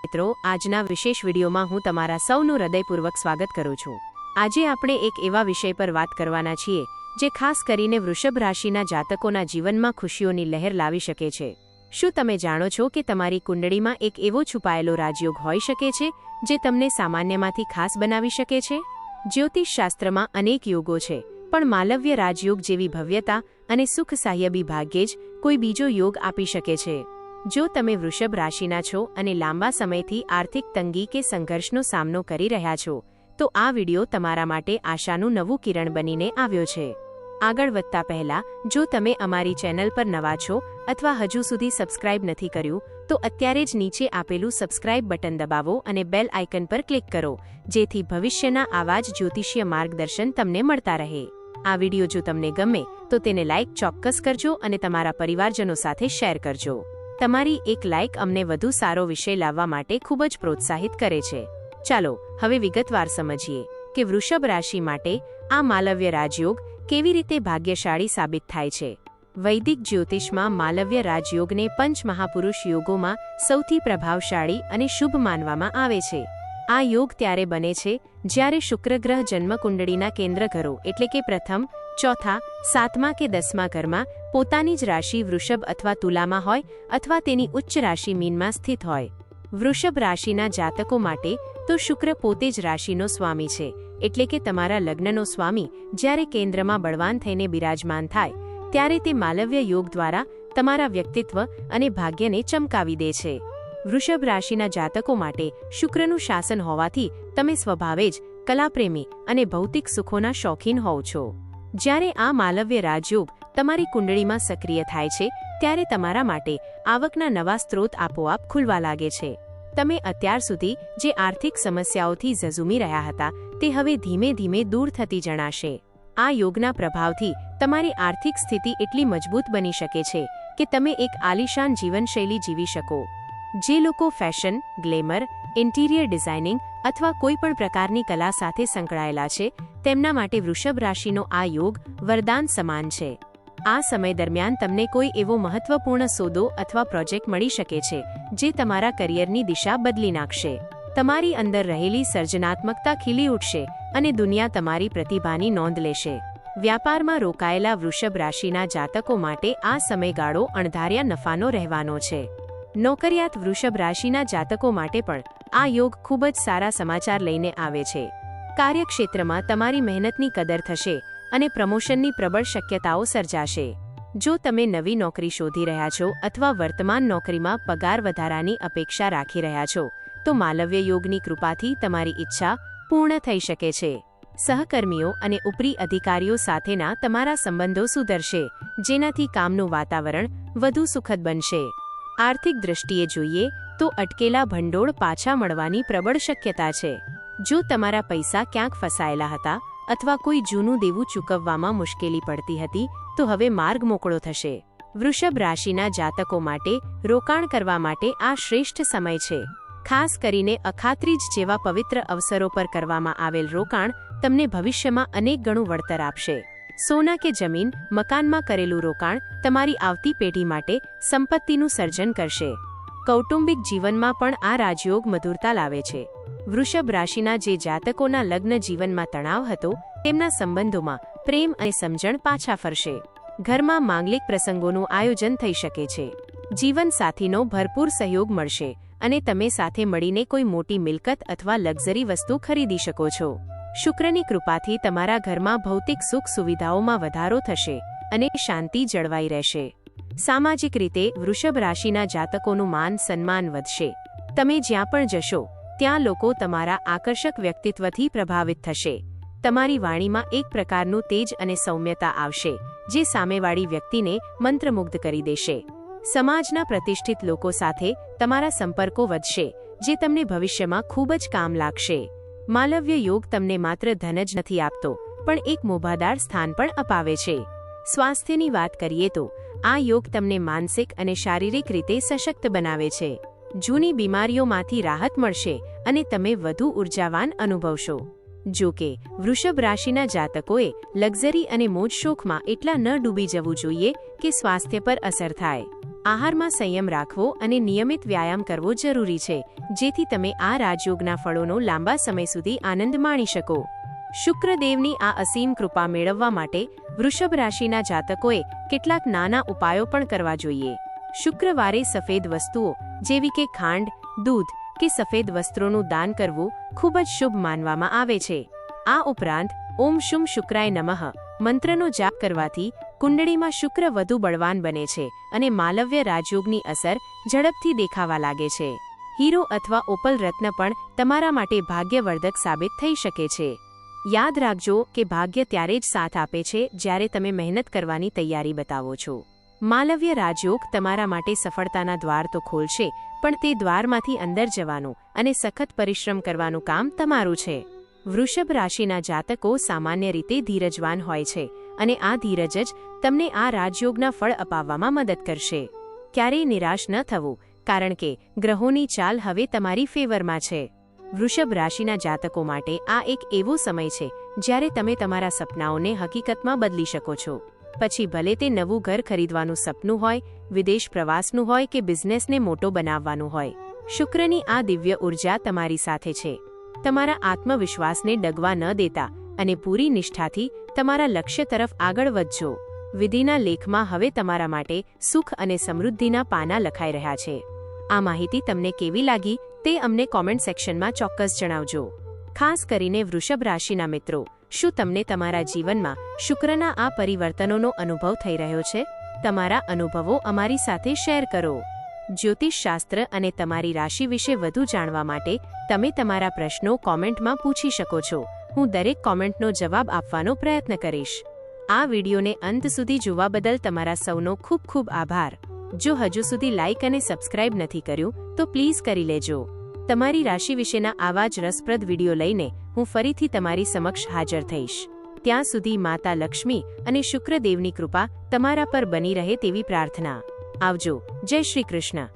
મિત્રો, આજના વિશેષ વિડીયોમાં હું તમારા સૌનું હૃદયપૂર્વક સ્વાગત કરું છું। આજે આપણે એક એવા વિષય પર વાત કરવાના છીએ જે ખાસ કરીને વૃષભ રાશિના જાતકોના જીવનમાં ખુશીઓની લહેર લાવી શકે છે। શું તમે જાણો છો કે તમારી કુંડળીમાં એક એવો છુપાયેલો રાજયોગ હોઈ શકે છે જે તમને સામાન્યમાંથી ખાસ બનાવી શકે છે? જ્યોતિષ શાસ્ત્રમાં અનેક યોગો છે, પણ માલવ્ય રાજયોગ જેવી ભવ્યતા અને સુખ સાહ્યબી ભાગ્યે જ કોઈ બીજો યોગ આપી શકે છે। જો તમે વૃષભ રાશિના છો અને લાંબા સમયથી આર્થિક તંગી કે સંઘર્ષનો સામનો કરી રહ્યા છો, તો આ વિડિયો તમારા માટે આશાનું નવું કિરણ બનીને આવ્યો છે। આગળ વધતા પહેલા, જો તમે અમારી ચેનલ પર નવા છો અથવા હજુ સુધી સબસ્ક્રાઇબ નથી કર્યું, તો અત્યારે જ નીચે આપેલું સબસ્ક્રાઇબ બટન દબાવો અને બેલ આઇકન પર ક્લિક કરો, જેથી ભવિષ્યના આવા જ જ્યોતિષીય માર્ગદર્શન તમને મળતા રહે। આ વિડિયો જો તમને ગમે તો તેને લાઇક ચોક્કસ કરજો અને તમારા પરિવારજનો સાથે શેર કરજો। તમારી એક લાઇક અમને વધુ સારો વિષય લાવવા માટે ખૂબ જ પ્રોત્સાહિત કરે છે। ચાલો હવે વિગતવાર સમજીએ કે વૃષભ રાશિ માટે આ માલવ્ય રાજયોગ કેવી રીતે ભાગ્યશાળી સાબિત થાય છે। વૈદિક જ્યોતિષમાં માલવ્ય રાજયોગને પંચ મહાપુરુષ યોગોમાં સૌથી પ્રભાવશાળી અને શુભ માનવામાં આવે છે। આ યોગ ત્યારે બને છે જ્યારે શુક્ર ગ્રહ જન્મકુંડળીના કેન્દ્ર ઘરો એટલે કે પ્રથમ, ચોથા, સાતમા કે 10મા ઘરમાં પોતાની જ રાશિ વૃષભ અથવા તુલામાં હોય અથવા તેની ઉચ્ચ રાશિ મીનમાં સ્થિત હોય। વૃષભ રાશિના જાતકો માટે તો શુક્ર પોતે જ રાશિનો સ્વામી છે, એટલે કે તમારા લગ્નનો સ્વામી જ્યારે કેન્દ્રમાં બળવાન થઈને બિરાજમાન થાય ત્યારે તે માલવ્ય યોગ દ્વારા તમારા વ્યક્તિત્વ અને ભાગ્યને ચમકાવી દે છે। વૃષભ રાશિના જાતકો માટે શુક્રનું શાસન હોવાથી તમે સ્વભાવે જ કલાપ્રેમી અને ભૌતિક સુખોના શોખીન હોવ છો। જ્યારે આ માલવ્ય રાજયોગ તમારી કુંડળીમાં સક્રિય થાય છે ત્યારે તમારા માટે આવકના નવા સ્ત્રોત આપોઆપ ખુલવા લાગે છે। તમે અત્યાર સુધી જે આર્થિક સમસ્યાઓથી ઝઝૂમી રહ્યા હતા તે હવે ધીમે ધીમે દૂર થતી જણાશે। આ યોગના પ્રભાવથી તમારી આર્થિક સ્થિતિ એટલી મજબૂત બની શકે છે કે તમે એક આલીશાન જીવનશૈલી જીવી શકો। જે લોકો ફેશન, ગ્લેમર, ઇન્ટિરિયર ડિઝાઇનિંગ અથવા કોઈપણ પ્રકારની કલા સાથે સંકળાયેલા છે તેમના માટે વૃષભ રાશિનો આ યોગ વરદાન સમાન છે। આ સમય દરમિયાન તમને કોઈ એવો મહત્વપૂર્ણ સોદો અથવા પ્રોજેક્ટ મળી શકે છે જે તમારા કરિયરની દિશા બદલી નાખશે। તમારી અંદર રહેલી સર્જનાત્મકતા ખીલી ઉઠશે અને દુનિયા તમારી પ્રતિભાની નોંધ લેશે। વ્યાપારમાં રોકાયેલા વૃષભ રાશિના જાતકો માટે આ સમયગાળો અણધાર્યા નફાનો રહેવાનો છે। નોકરિયાત વૃષભ રાશિના જાતકો માટે પણ આ યોગ ખૂબ જ સારા સમાચાર લઈને આવે છે। કાર્યક્ષેત્રમાં તમારી મહેનતની કદર થશે અને પ્રમોશનની પ્રબળ શક્યતાઓ સર્જાશે। જો તમે નવી નોકરી શોધી રહ્યા છો અથવા વર્તમાન નોકરીમાં પગાર વધારાની અપેક્ષા રાખી રહ્યા છો, તો માલવ્ય યોગની કૃપાથી તમારી ઈચ્છા પૂર્ણ થઈ શકે છે। સહકર્મીઓ અને ઉપરી અધિકારીઓ સાથેના તમારા સંબંધો સુધરશે, જેનાથી કામનું વાતાવરણ વધુ સુખદ બનશે। આર્થિક દૃષ્ટિએ જોઈએ તો અટકેલા ભંડોળ પાછા મળવાની પ્રબળ શક્યતા છે। જો તમારા પૈસા ક્યાંક ફસાયેલા હતા અથવા કોઈ જૂનું દેવું ચૂકવવામાં મુશ્કેલી પડતી હતી, તો હવે માર્ગ મોકળો થશે। વૃષભ રાશિના જાતકો માટે રોકાણ કરવા માટે આ શ્રેષ્ઠ સમય છે। ખાસ કરીને અખાત્રીજ જેવા પવિત્ર અવસરો પર કરવામાં આવેલ રોકાણ તમને ભવિષ્યમાં અનેક ગણું વળતર આપશે। સોના કે જમીન, મકાનમાં કરેલું રોકાણ તમારી આવતી પેઢી માટે સંપત્તિનું સર્જન કરશે। કૌટુંબિક જીવનમાં પણ આ રાજયોગ મધુરતા લાવે છે। વૃષભ રાશિના જે જાતકોના લગ્ન જીવનમાં તણાવ હતો તેમના સંબંધોમાં પ્રેમ અને સમજણ પાછા ફરશે। ઘરમાં માંગલિક પ્રસંગોનું આયોજન થઈ શકે છે। જીવનસાથીનો ભરપૂર સહયોગ મળશે અને તમે સાથે મળીને કોઈ મોટી મિલકત અથવા લક્ઝરી વસ્તુ ખરીદી શકો છો। શુક્રની કૃપાથી તમારા ઘરમાં ભૌતિક સુખ સુવિધાઓમાં વધારો થશે અને શાંતિ જળવાઈ રહેશે। સામાજિક રીતે વૃષભ રાશિના જાતકોનું માન સન્માન વધશે। તમે જ્યાં પણ જશો ત્યાં લોકો તમારા આકર્ષક વ્યક્તિત્વથી પ્રભાવિત થશે। તમારી વાણીમાં એક પ્રકારનું તેજ અને સૌમ્યતા આવશે જે સામેવાળી વ્યક્તિને મંત્રમુગ્ધ કરી દેશે। સમાજના પ્રતિષ્ઠિત લોકો સાથે તમારા સંપર્કો વધશે જે તમને ભવિષ્યમાં ખૂબ જ કામ લાગશે। માલવ્ય યોગ તમને માત્ર ધન જ નથી આપતો, પણ એક મોભાદાર સ્થાન પણ અપાવે છે। સ્વાસ્થ્યની વાત કરીએ તો આ યોગ તમને માનસિક અને શારીરિક રીતે સશક્ત બનાવે છે। જૂની બીમારીઓમાંથી રાહત મળશે અને તમે વધુ ઉર્જાવાન અનુભવશો। જો કે વૃષભ રાશિના જાતકોએ લક્ઝરી અને મોજ શોખમાં એટલા ન ડૂબી જવું જોઈએ કે સ્વાસ્થ્ય પર અસર થાય। આહારમાં સંયમ રાખવો અને નિયમિત વ્યાયામ કરવો જરૂરી છે, જેથી તમે આ રાજયોગના ફળોનો લાંબા સમય સુધી આનંદ માણી શકો. શુક્રદેવની આ અસીમ કૃપા મેળવવા માટે વૃષભ રાશિના જાતકોએ કેટલાક નાના ઉપાયો પણ કરવા જોઈએ. શુક્રવારે સફેદ વસ્તુઓ જેવી કે ખાંડ, દૂધ કે સફેદ વસ્ત્રોનું દાન કરવું ખૂબ જ શુભ માનવામાં આવે છે. આ ઉપરાંત ઓમ શુમ શુક્રાય નમઃ મંત્રનો જાપ કરવાથી કુંડળીમાં શુક્ર વધુ બળવાન બને છે અને માલવ્ય રાજયોગની અસર ઝડપથી દેખાવા લાગે છે. હીરો અથવા ઓપલ રત્ન પણ તમારા માટે ભાગ્યવર્ધક સાબિત થઈ શકે છે. યાદ રાખજો કે ભાગ્ય ત્યારે જ સાથ આપે છે જ્યારે તમે મહેનત કરવાની તૈયારી બતાવો છો. માલવ્ય રાજયોગ તમારા માટે સફળતાના દ્વાર તો ખોલશે, પણ તે દ્વારમાંથી અંદર જવાનું અને સખત પરિશ્રમ કરવાનું કામ તમારું છે. વૃષભ રાશિના જાતકો સામાન્ય રીતે ધીરજવાન હોય છે અને આ ધીરજ જ તમને આ રાજયોગના ફળ અપાવવામાં મદદ કરશે. ક્યારેય નિરાશ ન થવું, કારણ કે ગ્રહોની ચાલ હવે તમારી ફેવરમાં છે. વૃષભ રાશિના જાતકો માટે આ એક એવો સમય છે જ્યારે તમે તમારા સપનાઓને હકીકતમાં બદલી શકો છો. પછી ભલે તે નવું ઘર ખરીદવાનું સપનું હોય, વિદેશ પ્રવાસનું હોય કે બિઝનેસને મોટો બનાવવાનું હોય, શુક્રની આ દિવ્ય ઉર્જા તમારી સાથે છે. તમારા આત્મવિશ્વાસને ડગવા ન દેતા અને પૂરી નિષ્ઠાથી તમારા લક્ષ્ય તરફ આગળ વધજો. વિધિના લેખમાં હવે તમારા માટે સુખ અને સમૃદ્ધિના પાના લખાઈ રહ્યા છે. આ માહિતી તમને કેવી લાગી તે અમને કોમેન્ટ સેક્શનમાં ચોક્કસ જણાવજો. ખાસ કરીને વૃષભ રાશિના મિત્રો, શું તમને તમારા જીવનમાં શુક્રના આ પરિવર્તનોનો અનુભવ થઈ રહ્યો છે? તમારા અનુભવો અમારી સાથે શેર કરો. જ્યોતિષશાસ્ત્ર અને તમારી રાશિ વિશે વધુ જાણવા માટે તમે તમારા પ્રશ્નો કોમેન્ટમાં પૂછી શકો છો. હું દરેક કોમેન્ટનો જવાબ આપવાનો પ્રયત્ન કરીશ. આ વિડીયોને અંત સુધી જોવા બદલ તમારા સૌનો ખૂબ ખૂબ આભાર. જો હજુ સુધી લાઇક અને સબસ્ક્રાઇબ નથી કર્યું તો પ્લીઝ કરી લેજો. તમારી રાશિ વિશેના આવા જ રસપ્રદ વિડીયો લઈને હું ફરીથી તમારી સમક્ષ હાજર થઈશ. ત્યાં સુધી માતા લક્ષ્મી અને શુક્રદેવની કૃપા તમારા પર બની રહે તેવી પ્રાર્થના. આવજો. જય શ્રી કૃષ્ણ.